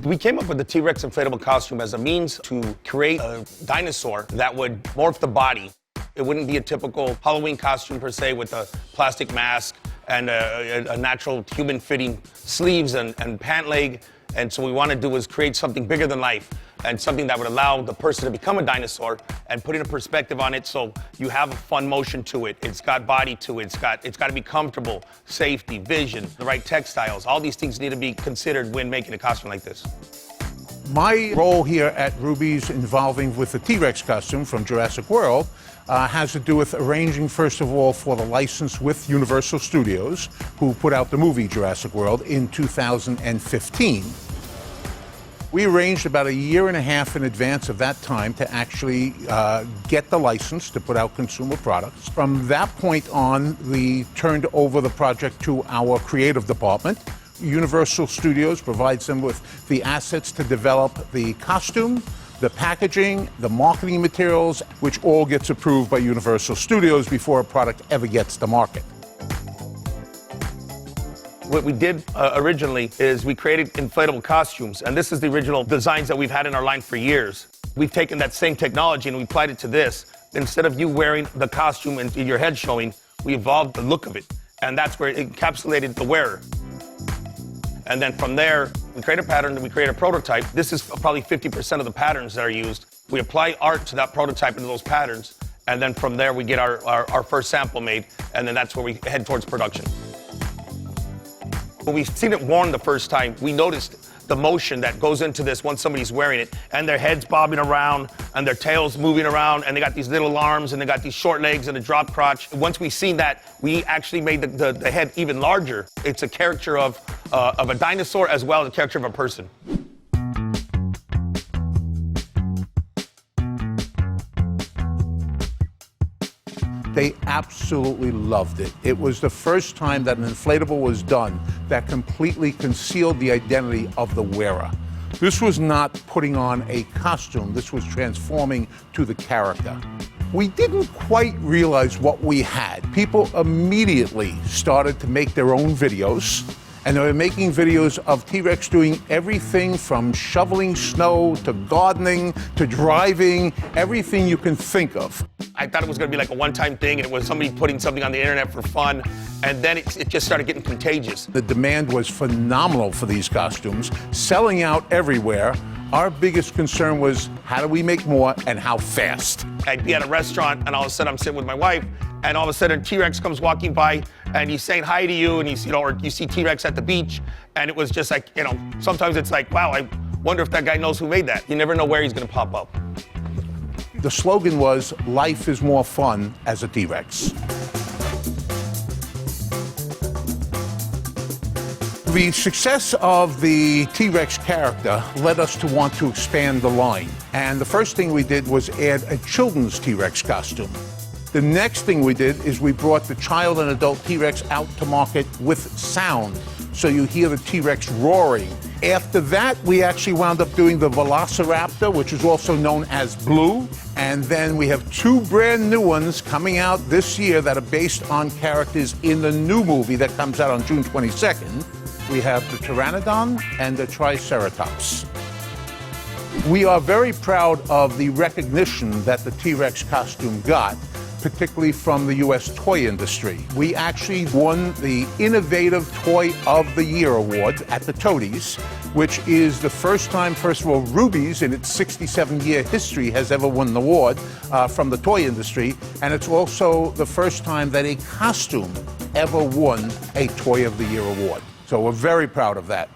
We came up with the T-Rex inflatable costume as a means to create a dinosaur that would morph the body. It wouldn't be a typical Halloween costume per se with a plastic mask and a natural human-fitting sleeves and pant leg. And so what we wanted to do was create something bigger than life and something that would allow the person to become a dinosaur and put in a perspective on it so you have a fun motion to it. It's got body to it. It's got to be comfortable, safety, vision, the right textiles. All these things need to be considered when making a costume like this. My role here at Ruby's involving with the T-Rex costume from Jurassic World has to do with arranging, first of all, for the license with Universal Studios, who put out the movie Jurassic World in 2015. We arranged about 1.5 years in advance of that time to actually get the license to put out consumer products. From that point on, we turned over the project to our creative department. Universal Studios provides them with the assets to develop the costume, the packaging, the marketing materials, which all gets approved by Universal Studios before a product ever gets to market. What we did originally is we created inflatable costumes, and this is the original designs that we've had in our line for years. We've taken that same technology and we applied it to this. Instead of you wearing the costume and your head showing, we evolved the look of it, and that's where it encapsulated the wearer. And then from there, we create a pattern, and we create a prototype. This is probably 50% of the patterns that are used. We apply art to that prototype into those patterns, and then from there we get our first sample made, and then that's where we head towards production. When we've seen it worn the first time, we noticed the motion that goes into this once somebody's wearing it, and their head's bobbing around, and their tail's moving around, and they got these little arms, and they got these short legs and a drop crotch. Once we seen that, we actually made the head even larger. It's a caricature of a dinosaur as well as a caricature of a person. They absolutely loved it. It was the first time that an inflatable was done that completely concealed the identity of the wearer. This was not putting on a costume. This was transforming to the character. We didn't quite realize what we had. People immediately started to make their own videos, and they were making videos of T-Rex doing everything from shoveling snow to gardening to driving, everything you can think of. I thought it was going to be like a one-time thing, and it was somebody putting something on the internet for fun, and then it just started getting contagious. The demand was phenomenal for these costumes, selling out everywhere. Our biggest concern was, how do we make more and how fast? I'd be at a restaurant, and all of a sudden I'm sitting with my wife, and all of a sudden T-Rex comes walking by, and he's saying hi to you, and he's, or you see T-Rex at the beach, and it was just like, sometimes it's like, wow, I wonder if that guy knows who made that. You never know where he's going to pop up. The slogan was, life is more fun as a T-Rex. The success of the T-Rex character led us to want to expand the line. And the first thing we did was add a children's T-Rex costume. The next thing we did is we brought the child and adult T-Rex out to market with sound, so you hear the T-Rex roaring. After that, we actually wound up doing the Velociraptor, which is also known as Blue. And then we have 2 brand new ones coming out this year that are based on characters in the new movie that comes out on June 22nd. We have the Pteranodon and the Triceratops. We are very proud of the recognition that the T-Rex costume got, particularly from the U.S. toy industry. We actually won the Innovative Toy of the Year award at the Toadies, which is the first time, first of all, Ruby's in its 67-year history has ever won an award from the toy industry, and it's also the first time that a costume ever won a Toy of the Year award. So we're very proud of that.